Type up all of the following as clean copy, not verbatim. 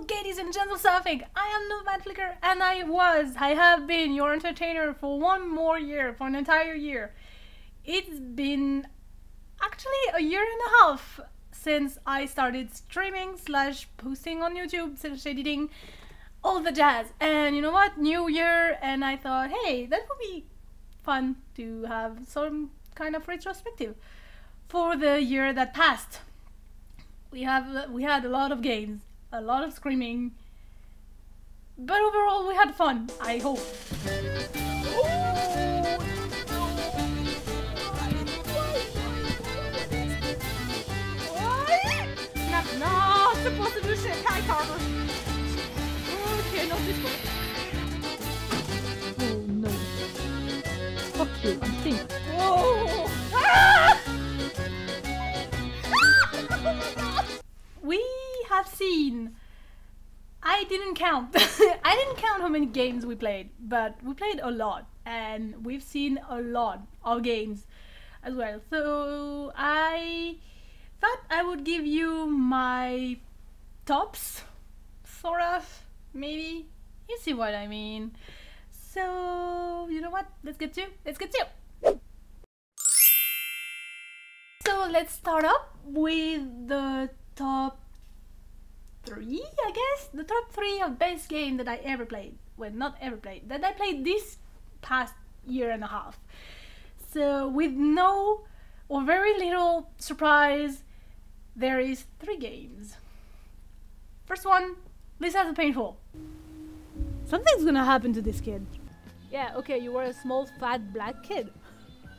ladies and gentlemen, I am Nomad-Gamer, and I have been your entertainer for one more year, for an entire year. It's been actually a year and a half since I started streaming / posting on YouTube / editing, all the jazz. And you know what? New year, and I thought, hey, that would be fun to have some kind of retrospective for the year that passed. We had a lot of games, a lot of screaming, but overall we had fun, I hope. Not supposed to do shit, Kai Carver. Okay, not this one. Oh no. Fuck you, I'm thinking. Whoa! Ah! We have seen, I didn't count I didn't count how many games we played, but we played a lot and we've seen a lot of games as well. So I thought I would give you my tops, sort of, maybe. You see what I mean. So you know what, let's get to it. So let's start up with the top 3, I guess. The top 3 of best game that I ever played. Well, not ever played. That I played this past year and a half. So with no or very little surprise, there is 3 games. First one, Lisa the Painful. Something's gonna happen to this kid. Yeah, okay, you were a small fat black kid.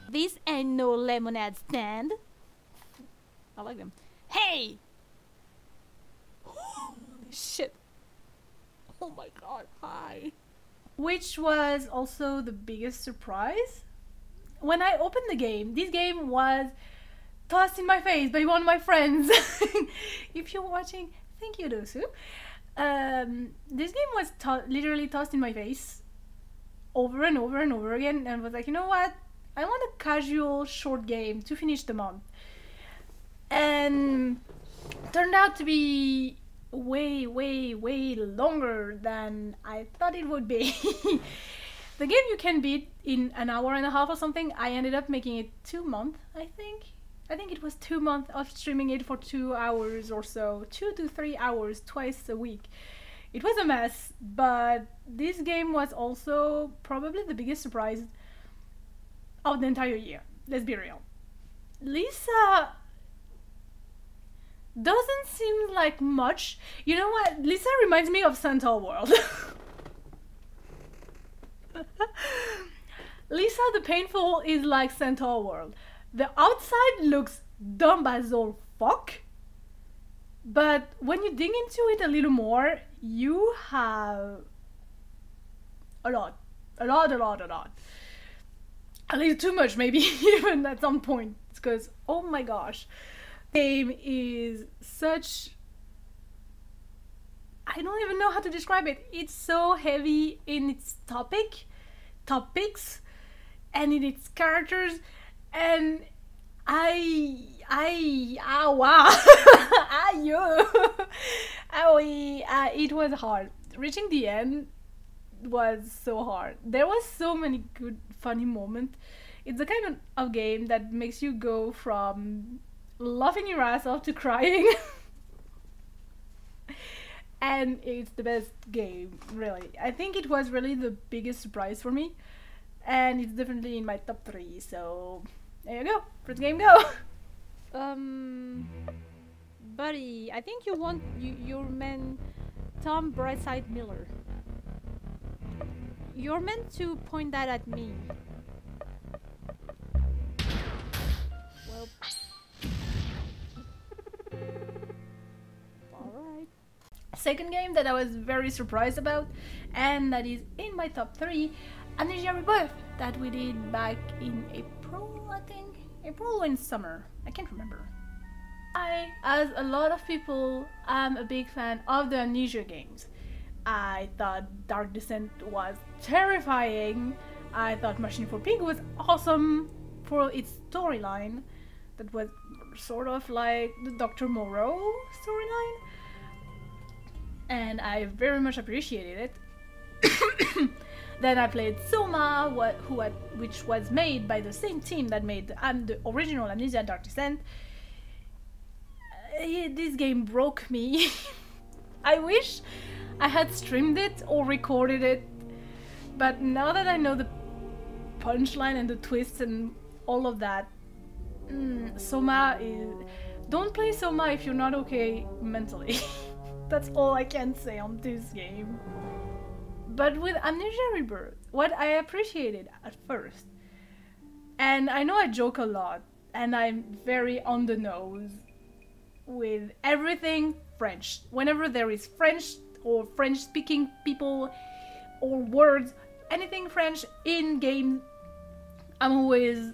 This ain't no lemonade stand. I like them. Hey! Shit. Oh my god, hi. Which was also the biggest surprise. When I opened the game, this game was tossed in my face by one of my friends. If you're watching, thank you, Dosu. This game was literally tossed in my face over and over and over again, and was like, you know what? I want a casual short game to finish the month. And turned out to be way longer than I thought it would be. The game you can beat in an hour and a half or something. I ended up making it 2 months, I think it was 2 months of streaming it for 2 hours or so, 2 to 3 hours twice a week. It was a mess, but this game was also probably the biggest surprise of the entire year. Let's be real. Lisa doesn't seem like much. You know what? Lisa reminds me of Centaur World. Lisa the Painful is like Centaur World. The outside looks dumb as all fuck, but when you dig into it a little more, you have a lot. A little too much, maybe, even at some point, because oh my gosh, the game is such, I don't even know how to describe it. It's so heavy in its topics and in its characters, and it was hard. Reaching the end was so hard. There was so many good funny moments. It's the kind of game that makes you go from laughing your ass off to crying. And it's the best game, really. I think it was really the biggest surprise for me, and it's definitely in my top 3, so there you go. First game, go. Buddy, I think you're meant Tom Brightside Miller. You're meant to point that at me. Well, alright. Second game that I was very surprised about, and that is in my top 3, Amnesia Rebirth, that we did back in April, I think? April or in summer, I can't remember. I, as a lot of people, am a big fan of the Amnesia games. I thought Dark Descent was terrifying. I thought Machine for Pig was awesome for its storyline. That was sort of like the Dr. Moreau storyline. and I very much appreciated it. Then I played Soma, which was made by the same team that made the original Amnesia Dark Descent. This game broke me. I wish I had streamed it or recorded it, but now that I know the punchline and the twists and all of that, Soma is... Don't play Soma if you're not okay mentally. That's all I can say on this game. But with Amnesia Rebirth, what I appreciated at first, and I know I joke a lot, and I'm very on the nose with everything French. Whenever there is French or French-speaking people or words, anything French in game, I'm always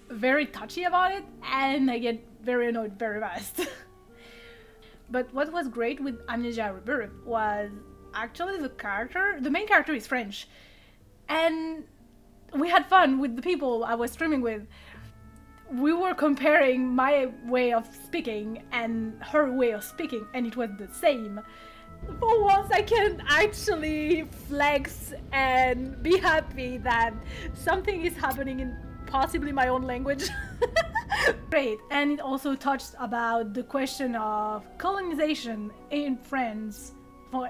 very touchy about it, and I get very annoyed very fast. But what was great with Amnesia Rebirth was actually the main character is French, and we had fun with the people I was streaming with. We were comparing my way of speaking and her way of speaking, and it was the same. For once I can actually flex and be happy that something is happening in possibly my own language. Great. And it also touched about the question of colonization in France,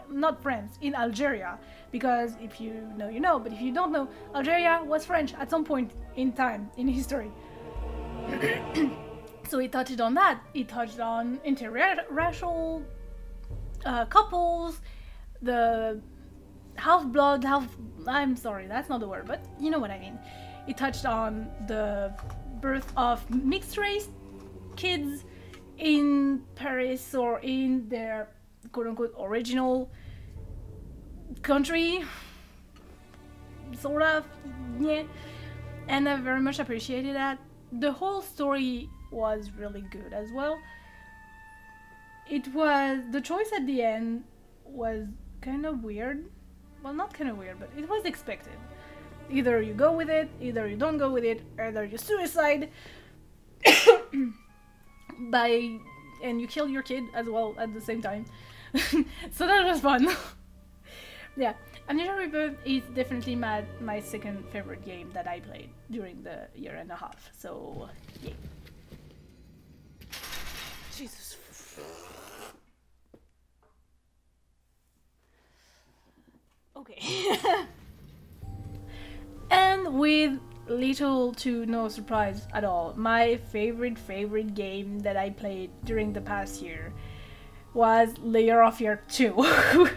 not France, in Algeria, because if you know, you know, but if you don't know, Algeria was French at some point in time, in history. So it touched on that. It touched on interracial couples, the half-blood, I'm sorry, that's not the word, but you know what I mean. It touched on the birth of mixed-race kids in Paris or in their quote-unquote original country, sort of, yeah. And I very much appreciated that. The whole story was really good as well. It was, the choice at the end was kind of weird. Well, not kind of weird, but it was expected. Either you go with it, either you don't go with it, either you suicide and you kill your kid as well at the same time. So that was fun. Yeah, Amnesia Rebirth is definitely my second favorite game that I played during the year and a half. So yeah. Jesus. Okay. And with little to no surprise at all, my favorite game that I played during the past year was Layer of Fear 2.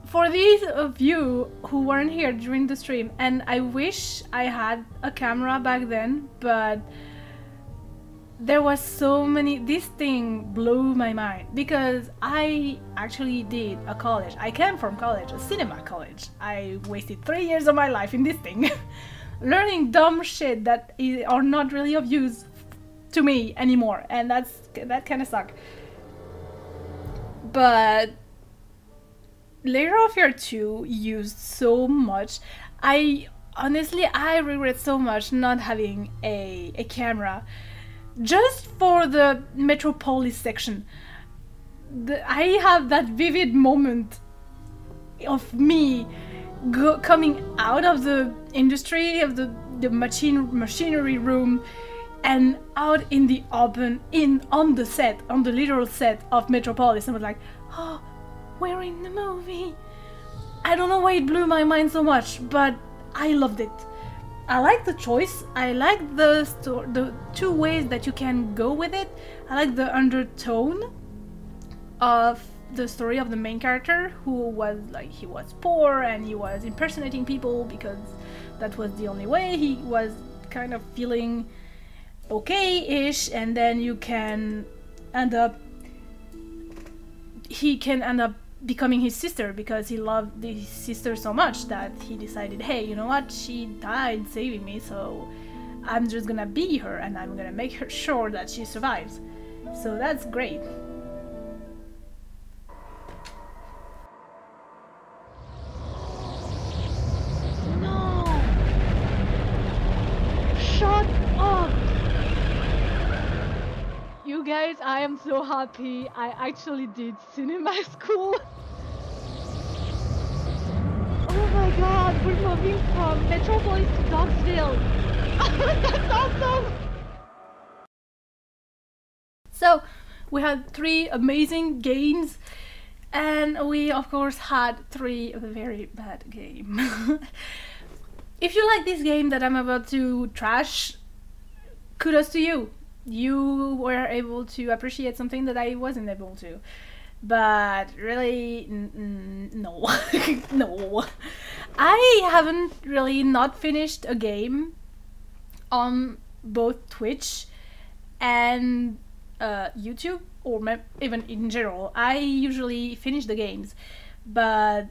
For these of you who weren't here during the stream, and I wish I had a camera back then, but there was so many, this thing blew my mind, because I actually did a college. I came from college, a cinema college. I wasted 3 years of my life in this thing, learning dumb shit that are not really of use to me anymore, and that kind of sucked. But Layer of Fear 2 used so much. Honestly, I regret so much not having a camera. Just for the Metropolis section, I have that vivid moment of me coming out of the industry, of the machinery room, and out in the open, on the literal set of Metropolis. I was like, oh, we're in the movie. I don't know why it blew my mind so much, but I loved it. I like the choice. I like the two ways that you can go with it. I like the undertone of the story of the main character, who was like, he was poor and he was impersonating people because that was the only way. He was kind of feeling okay-ish, and then he can end up becoming his sister because he loved his sister so much that he decided, hey, you know what, she died saving me, so I'm just gonna be her and I'm gonna make her sure that she survives. So that's great. No! Shut up! You guys, I am so happy I actually did cinema school. Oh my god, we're moving from Metropolis to Dogsville. That's awesome! So, we had 3 amazing games, and we of course had 3 very bad games. If you like this game that I'm about to trash, kudos to you. You were able to appreciate something that I wasn't able to. But really, no. No. I haven't really not finished a game on both Twitch and YouTube, or even in general. I usually finish the games, but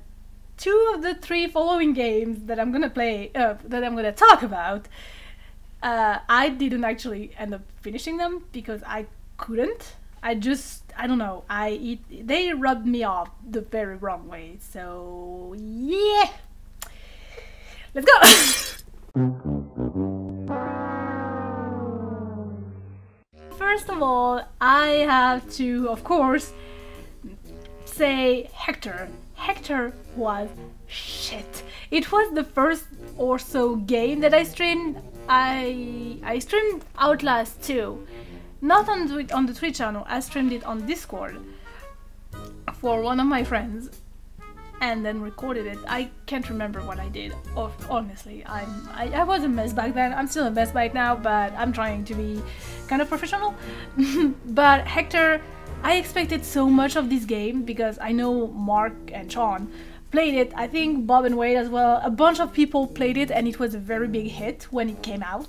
2 of the 3 following games that I'm gonna play, that I'm gonna talk about, I didn't actually end up finishing them because I couldn't. I don't know. They rubbed me off the very wrong way. So yeah, let's go. First of all, I have to, of course, say Hector. Hector was shit. It was the first or so game that I streamed. I streamed Outlast 2. Not on the Twitch channel, I streamed it on Discord for one of my friends and then recorded it. I can't remember what I did, honestly. I was a mess back then. I'm still a mess right now, but I'm trying to be kind of professional. But Hector, I expected so much of this game because I know Mark and Sean played it. I think Bob and Wade as well. A bunch of people played it and it was a very big hit when it came out.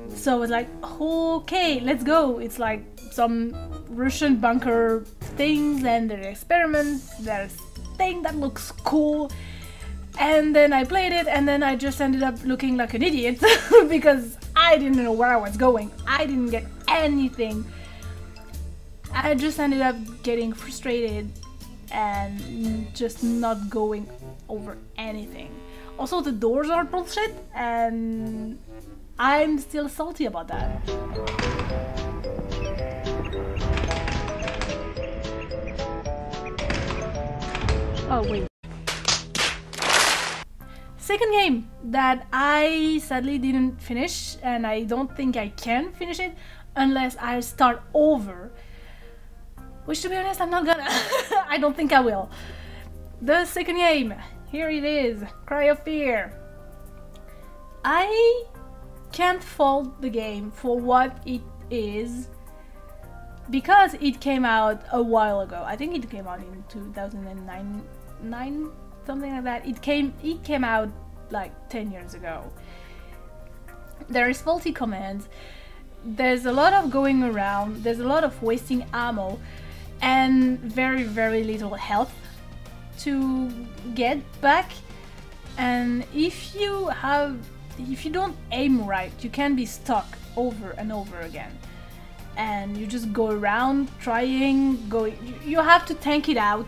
So I was like, okay, let's go. It's like some Russian bunker things and there are experiments, there's thing that looks cool. And then I played it and then I just ended up looking like an idiot because I didn't know where I was going. I didn't get anything. I just ended up getting frustrated and just not going over anything. Also, the doors are bullshit and I'm still salty about that. Oh wait. Second game that I sadly didn't finish, and I don't think I can finish it unless I start over. Which, to be honest, I'm not gonna. I don't think I will. The second game, here it is, Cry of Fear. I can't fault the game for what it is because it came out a while ago. I think it came out in 2009, something like that. It came out like 10 years ago. There is faulty commands. There's a lot of going around. There's a lot of wasting ammo and very, very little health to get back. And if you don't aim right, you can be stuck over and over again. And you just go around trying, you have to tank it out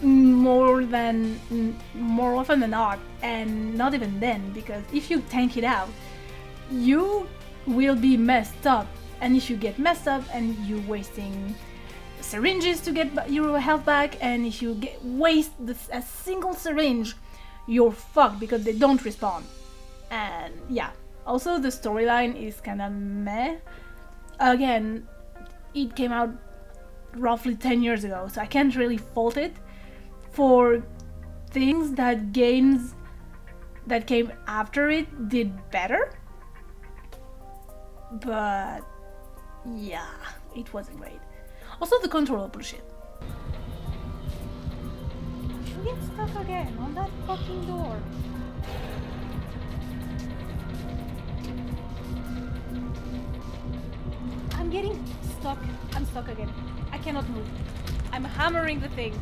more often than not, and not even then, because if you tank it out, you will be messed up. And if you get messed up and you're wasting syringes to get your health back, and if you waste a single syringe, you're fucked because they don't respawn. And yeah, also the storyline is kind of meh. Again, it came out roughly 10 years ago, so I can't really fault it for things that games that came after it did better. But yeah, it wasn't great. Also, the controller bullshit. You get stuck again on that fucking door. I'm getting stuck. I'm stuck again. I cannot move. I'm hammering the thing.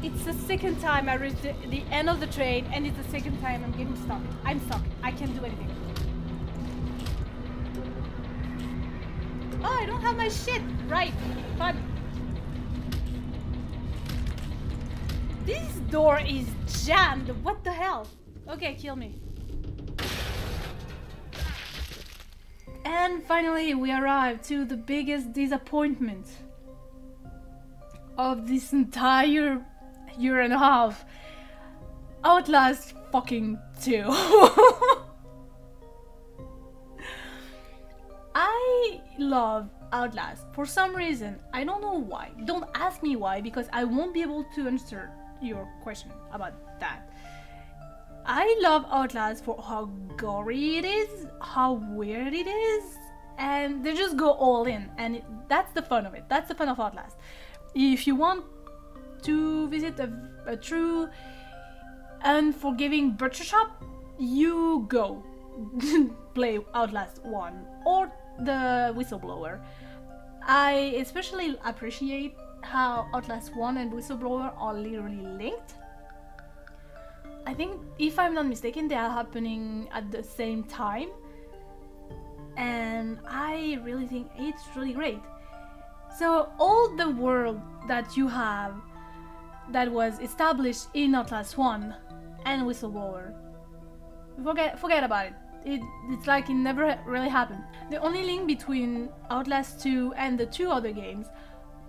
It's the second time I reached the end of the train, and it's the second time I'm getting stuck. I'm stuck. I can't do anything. Oh, I don't have my shit. Right. Fun. This door is jammed. What the hell? Okay, kill me. And finally we arrive to the biggest disappointment of this entire year and a half. Outlast fucking 2. I love Outlast for some reason. I don't know why. Don't ask me why, because I won't be able to answer your question about that. I love Outlast for how gory it is, how weird it is, and they just go all in, and that's the fun of it. That's the fun of Outlast. If you want to visit a true unforgiving butcher shop, you go play Outlast 1 or the Whistleblower. I especially appreciate how Outlast 1 and Whistleblower are literally linked. I think, if I'm not mistaken, they are happening at the same time, and I really think it's really great. So all the world that you have that was established in Outlast 1 and Whistleblower, forget about it. It's like it never really happened. The only link between Outlast 2 and the 2 other games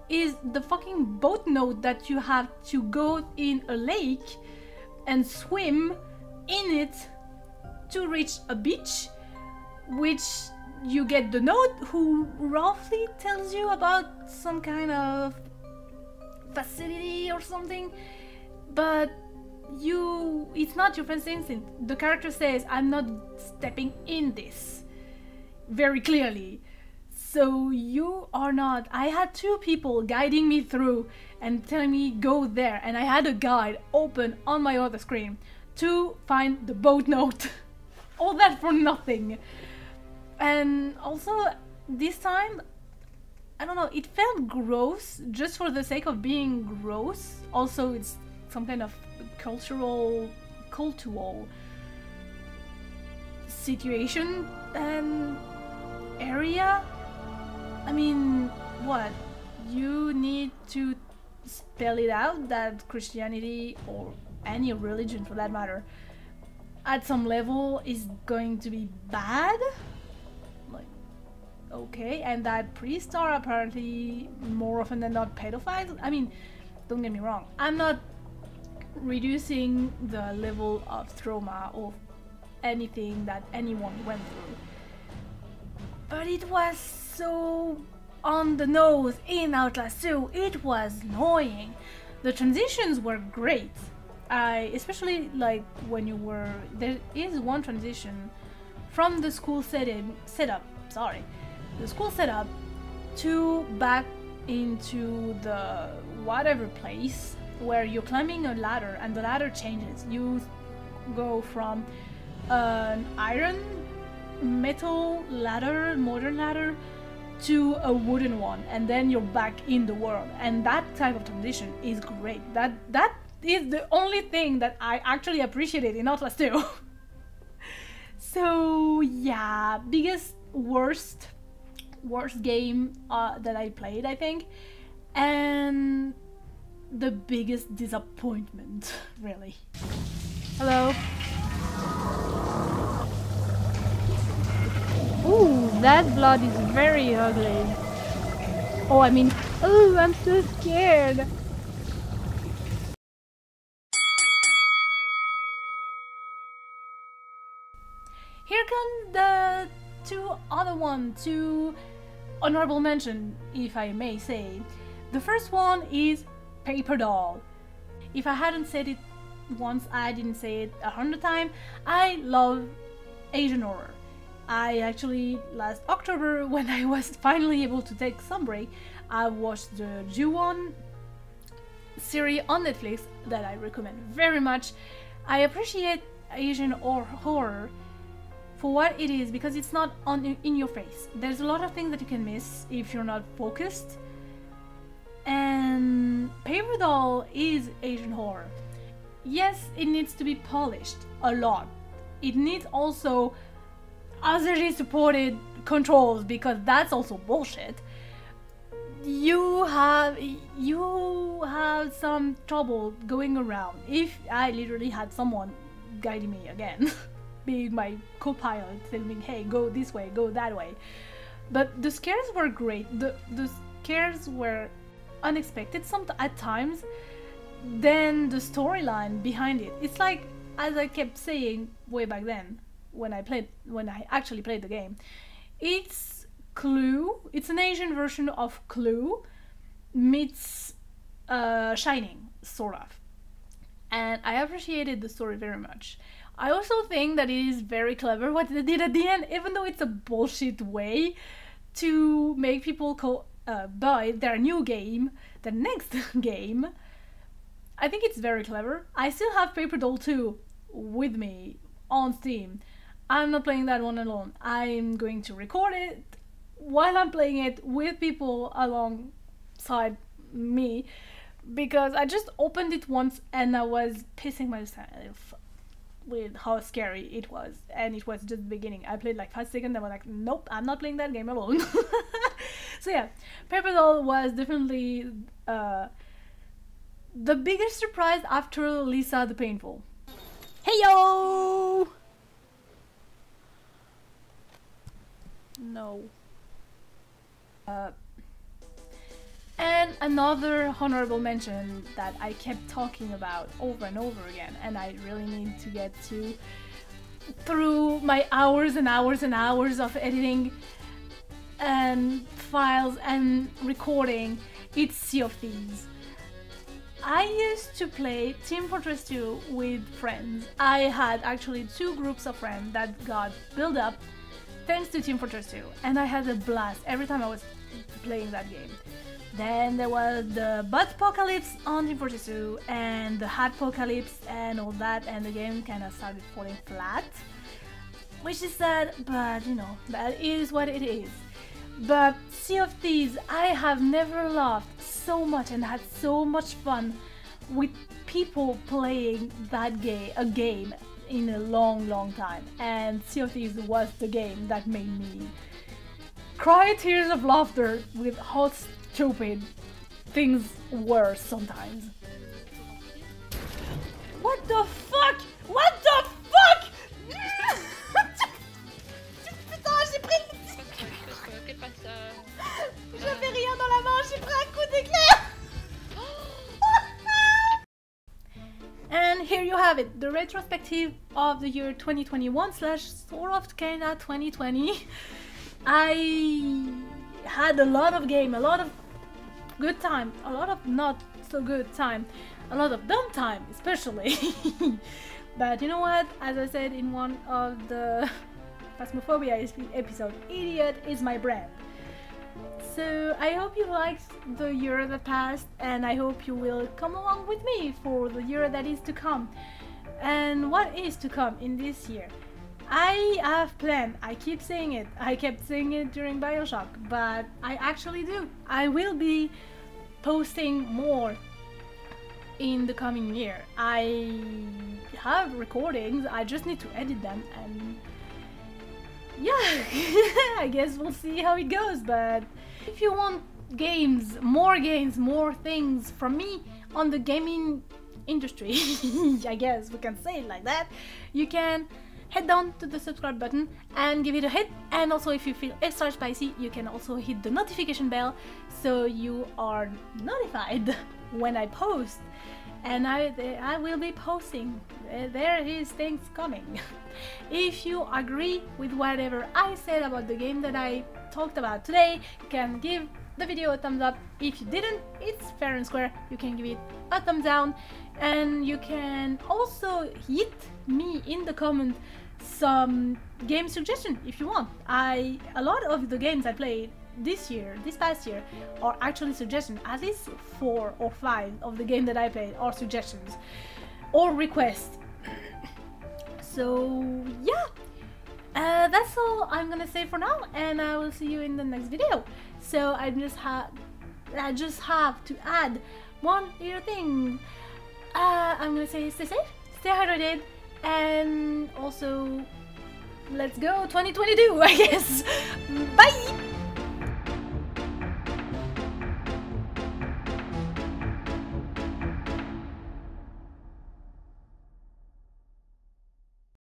is the fucking boat note that you have to go in a lake and swim in it to reach a beach, which you get the note who roughly tells you about some kind of facility or something, but it's not your first instinct. The character says, I'm not stepping in this, very clearly. So you are not. I had 2 people guiding me through and telling me go there, and I had a guide open on my other screen to find the boat note. All that for nothing. And also this time, I don't know, it felt gross just for the sake of being gross. Also, it's some kind of cultural situation and area. I mean, what? You need to spell it out that Christianity, or any religion for that matter, at some level is going to be bad? Like, okay, and that priests are apparently more often than not pedophiles? I mean, don't get me wrong, I'm not reducing the level of trauma of anything that anyone went through, but it was so on the nose in Outlast 2. It was annoying. The transitions were great. I especially like when you were, there is one transition from the school setup to back into the whatever place where you're climbing a ladder and the ladder changes. You go from an iron metal ladder, modern ladder, to a wooden one, and then you're back in the world, and that type of transition is great. That is the only thing that I actually appreciated in Outlast 2. So yeah, worst game that I played, I think, and the biggest disappointment, really. Hello. Ooh, that blood is very ugly. Oh, I mean, oh, I'm so scared. Here come the 2 other ones to honorable mention, if I may say. The first one is Paper Doll. If I hadn't said it once, I didn't say it 100 times. I love Asian horror. I actually, last October, when I was finally able to take some break, I watched the Ju-On series on Netflix that I recommend very much. I appreciate Asian horror for what it is, because it's not in your face. There's a lot of things that you can miss if you're not focused, and Paper Doll is Asian horror. Yes, it needs to be polished a lot. It needs also otherly supported controls, because that's also bullshit. You have some trouble going around. If I literally had someone guiding me again being my co-pilot, telling me, hey, go this way, go that way. But the scares were great. The scares were unexpected at times. Then the storyline behind it. It's like, as I kept saying way back then, when I actually played the game, it's Clue. It's an Asian version of Clue meets Shining, sort of. And I appreciated the story very much. I also think that it is very clever what they did at the end, even though it's a bullshit way to make people buy their new game, the next game. I think it's very clever. I still have Paper Doll 2 with me on Steam. I'm not playing that one alone. I'm going to record it while I'm playing it with people alongside me, because I just opened it once and I was pissing myself with how scary it was, and it was just the beginning. I played like 5 seconds and I was like, nope, I'm not playing that game alone. So yeah, Paper Doll was definitely the biggest surprise after Lisa the Painful. Hey yo! No. And another honorable mention that I kept talking about over and over again, and I really need to get to through my hours and hours and hours of editing and files and recording, it's Sea of Thieves. I used to play Team Fortress 2 with friends. I had actually 2 groups of friends that got built up thanks to Team Fortress 2, and I had a blast every time I was playing that game. Then there was the Butt-Apocalypse on Team Fortress 2 and the Hat-Apocalypse and all that, and the game kind of started falling flat, which is sad, but you know, that is what it is. But Sea of Thieves, I have never laughed so much and had so much fun with people playing that game in a long time, and Sea of Thieves was the game that made me cry tears of laughter with how stupid things were sometimes. What the fuck? What the fuck? Putain, j'ai pris... J'avais rien dans la main, j'ai pris un coup d'éclair. And here you have it, the retrospective of the year 2021 / sort of kinda 2020. I had a lot of game, a lot of good time, a lot of not so good time, a lot of dumb time especially. But you know what, as I said in one of the Phasmophobia episode, idiot is my brand. So I hope you liked the year that passed, and I hope you will come along with me for the year that is to come. And what is to come in this year? I have planned, I keep saying it, I kept saying it during Bioshock, but I actually do. I will be posting more in the coming year. I have recordings, I just need to edit them, and yeah, I guess we'll see how it goes. But if you want games, more things from me on the gaming industry, I guess we can say it like that, you can head down to the subscribe button and give it a hit. And also, if you feel extra spicy, you can also hit the notification bell so you are notified when I post. And I will be posting. There is things coming. If you agree with whatever I said about the game that I talked about today, you can give the video a thumbs up. If you didn't, it's fair and square. You can give it a thumbs down, and you can also hit me in the comment some game suggestion if you want. A lot of the games I played this past year, are actually suggestions. At least 4 or 5 of the game that I played are suggestions or requests. So yeah, that's all I'm gonna say for now, and I will see you in the next video. So I just have to add one little thing. I'm gonna say stay safe, stay hydrated, and also let's go 2022, I guess. Bye.